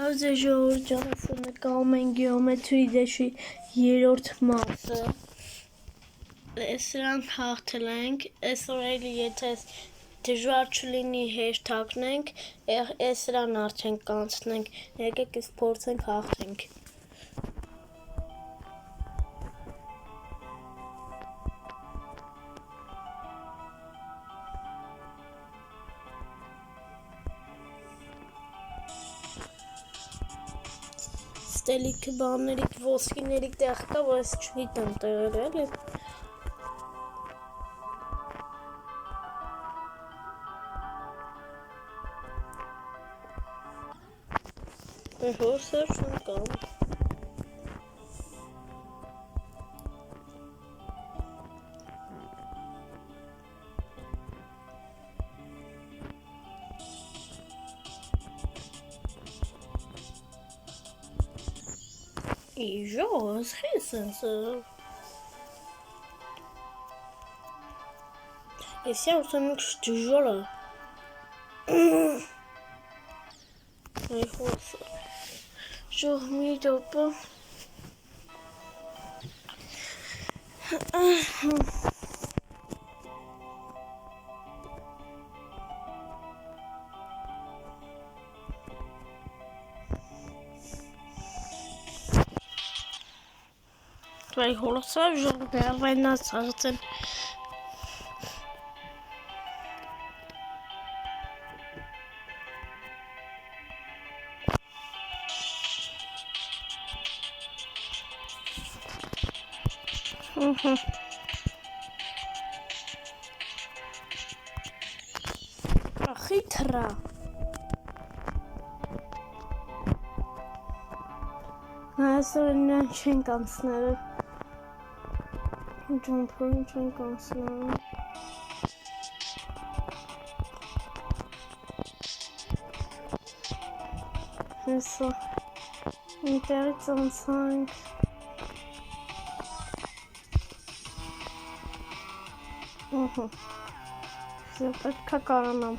Հազե ժողովրդը նկարում են գեոմետրի դաշի երրորդ մասը։ Սրան հաղթել ենք, այսօր էլի եթե դժվար չլինի հեշտ հագնենք, սրան արդեն կանցնենք, եկեք իսկ փորձենք հաղթենք։ Ստելիքը բաներիք, ոսկիներիք տեղ կա, որ ես չգիտեմ տեղել էլի։ Հորսը չնկամ։ Իժոս, խեսնսը։ Եսի արդեն մի քիչ դժվար է։ Այ հորսը։ Ժող մի դոպը։ Vai rolar jogo dela, vai na sala. Achitra. Also in den Schenkansnell. Jumper Schenkansnell. So. Und der ist on sign. So, kakana.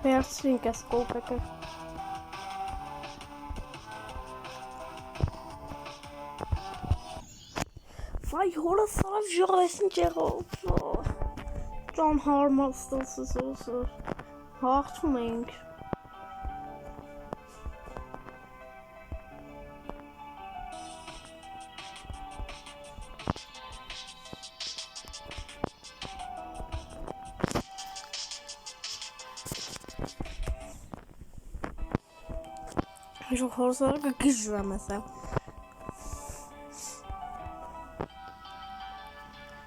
Versinkä skopeke. Vai hola saraf jarasin jero. John Harmos das ist so hart mink. Çok horsalar güçlü mesela.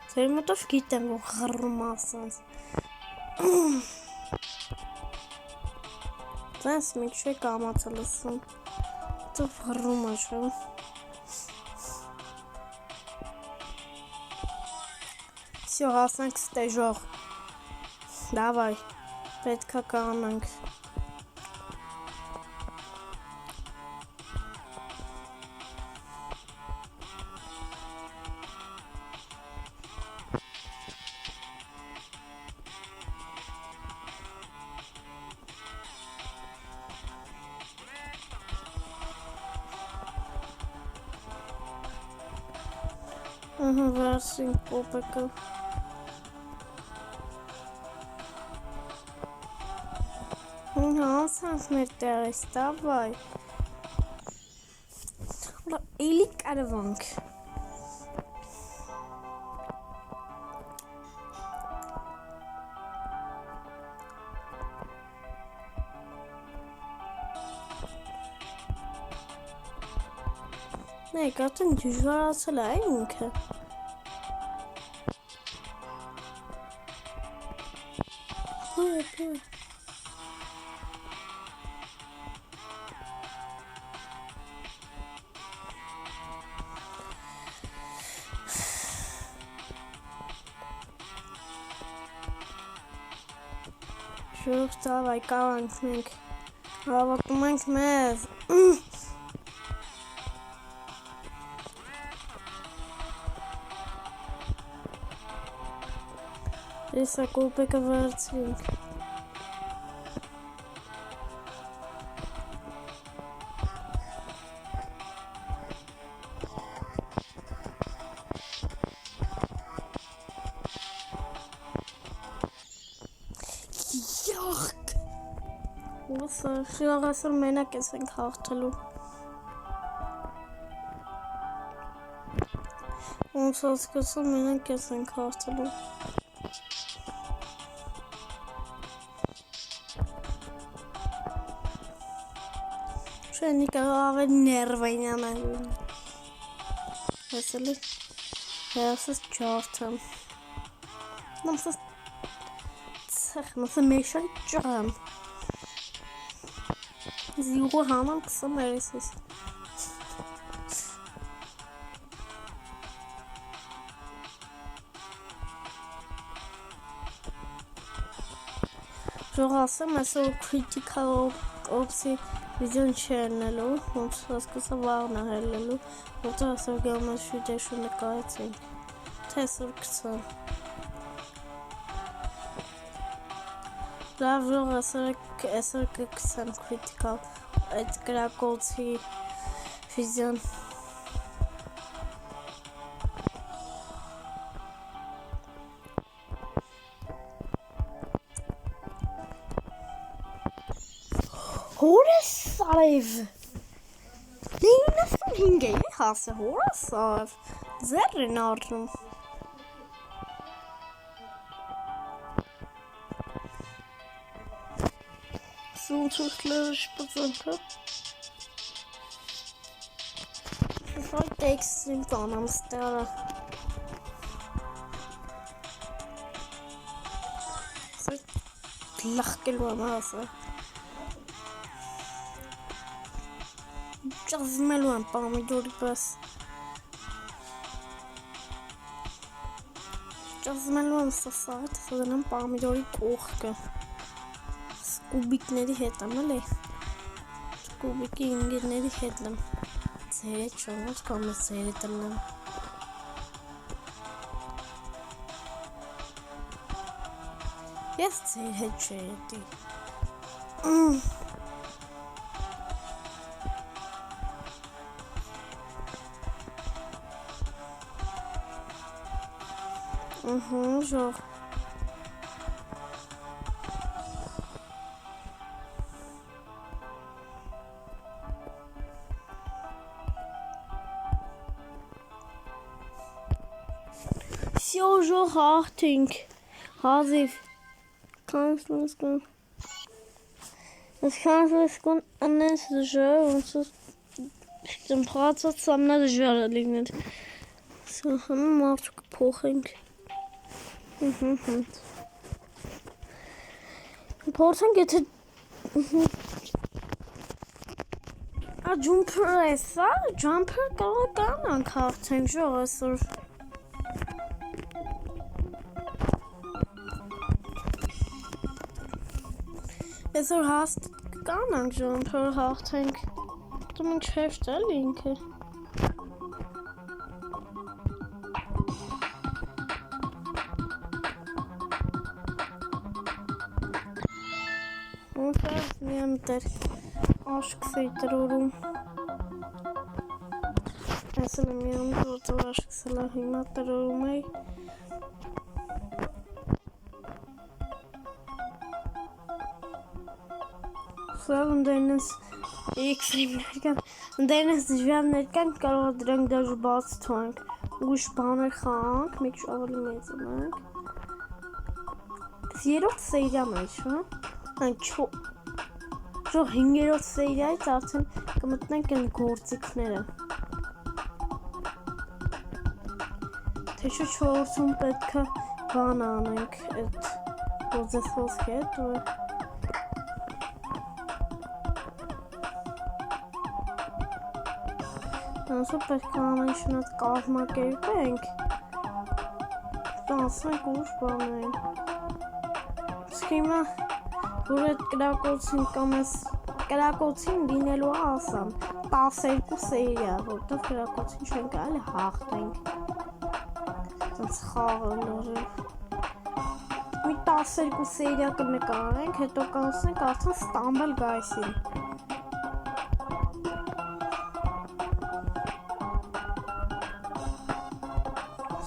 Senin motof gittim o harmasınız. Sen smik şey kalmatılısın. Çok harmasın. Все, раз стажер. Давай. Пять каканок. Versin popeka. Sen smerteres, давай. Или караванг. Nee, ik had een duur lijn. Ժող ծավայ կարանք մենք հավատում ենք մեզ Եսա կոպեկը վարձինք Շիրաղ ասր մենակ ես ենք հաղթելու Ոնց ասկսում մենակ ես ենք հաղթելու Շենի կարող ավել ներվային ամեն Հասել է Հերասս ճարդեմ Նամսս Ծխ նասը մեշարի ճարեմ Զիուղը հանամ կսամ երեսես Ժող ասեմ այսօր critical ops-ի վիդեոն չի ելնելու ոնց հասկսա վաղն է ելնելու որտեղ այսօր գալում ես շուտեշու նկարեցինք թե այսօր կցան Լավ ժող այսօր կկցան critical այդ գրակոլցի վիդեոն Հորես արև Լինասում հինգ է հասը հորես արև ձեր են արդնում Սունցուքլերշ պծնքը Շոյ տեքսին տանամ ստարը Լախկելու եմ ասը Ճազմելու եմ պամիդորի պես Ճազմելու եմ սասարը տեսադեն եմ պամիդորի կողքը Սկուբիկների հետ եմ էլի Սկուբիկի ինգերների հետ եմ Ձեր հետ չոն ոնց կամ ես ձեր հետ եմ Ես ձեր հետ չեր հետի Ժող Всё, ժող հաղթինք Հազիվ Կանսլես կան Ես կանսլես կան անես դժար ոնց Ճմփացած սամնա դժար է լինել Սա համը մարդու կփոխենք Փորձենք եթե Ջումփը էսա Ջամփը կարող կանանք հաղթենք ժող այսօր Այսօր հաստ կանանք ջամփը հաղթենք Դու մենք հեշտ էլ ինքը Միամ դեր աշկս էի տրորում Այսել եմ միամ որտով աշկս էլա հիմա տրորում էի Սավ ընդայնես X-րիմ ներկան Ընդայնես դժվան ներկան կարող դրանք դաժ բաց թոանք Ուշ բաներ խանք Մեկ ավելի մեծ ունենք Երորդ սեյրյա մեջ Ժող 5-րդ սերիայից արդեն կմտնենք են գործիքները Թե շու 4-ում պետք է բան անենք այդ ոձեսոսք հետ Անսու պետք է ամենշուն այդ կազմակերպենք Ասենք ուշ բան են Իսկ հիմա որ այդ կրակոցին կամ այս կրակոցին լինելու ասամ 12 սերիա, որտեղ կրակոցին չեն կարելի հաղթենք։ Այս խաղը լրիվ։ Մի 12 սերիա կնկարենք, հետո կանցնենք արդեն Stumble Guys-ին։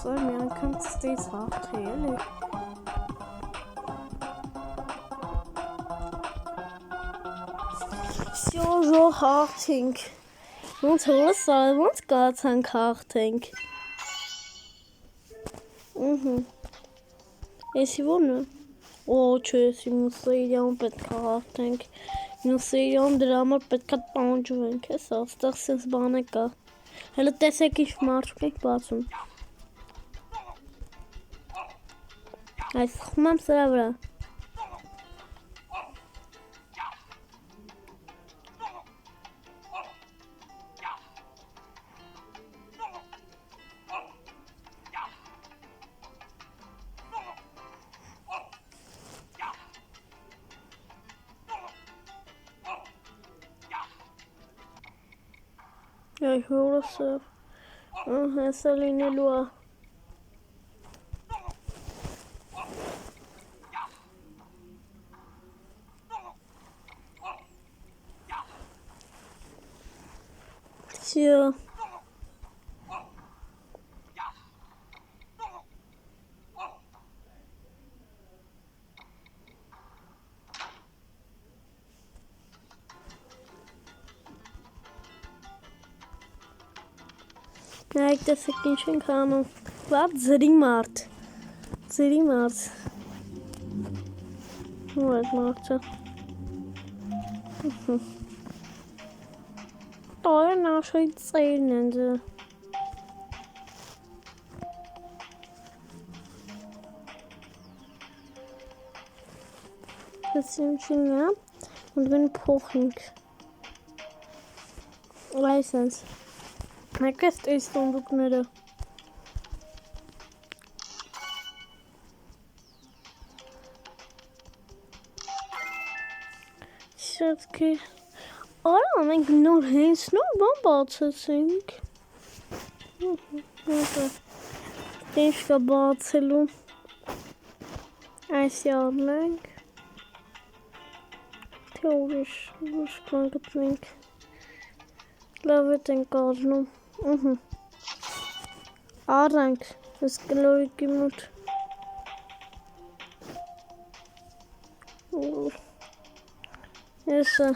Սա մի անգամ ստից հաղթի էլի։ Всё, ժո հաղթենք։ Ոնց հոսա, ոնց կացանք հաղթենք։ Էսի ոնը։ Օ, չէ, էսի մուսերիան պետք է հաղթենք։ Մուսերիան դրա համար պետք է տանջվենք, հեսա, ստեղ սենց բան է կա։ Հələ տեսեք ինչ մարդուկ եք բացում։ Այս խմամ եմ սրա վրա։ Ay, orası. Hesal լինելու է։ Всё. Նայեք տեսեք ինչ ենք անում։ Լավ ձրի մարդ։ Ձրի մարդ։ Ու այդ մարդը։ Տորը նաշոյի ծերն են ձը։ Հսին չին է, ոնտվեն փոխինք։ Լայսենս։ Մեկես այս տոնդուկները։ Շատքի։ Արա, մենք նոր հենց նոր բան բացեցինք։ Ինչ կա բացելու։ Այսի առնենք։ Թե ուրիշ բան գտնենք։ Լավ էտ ենք առնում։ Առանք, ես կլորիկի մոտ։ Եսը։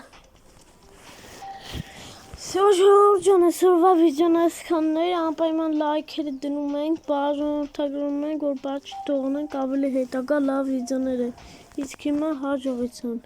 Всё, ժողովուրդ, այսօրվա վիդեոն այսքանն էր, անպայման լայքերը դնում ենք, բաժանորդագրում ենք, որ բաց չթողնենք ավելի հետագա լավ վիդեոները։ Իսկ հիմա հաջողություն։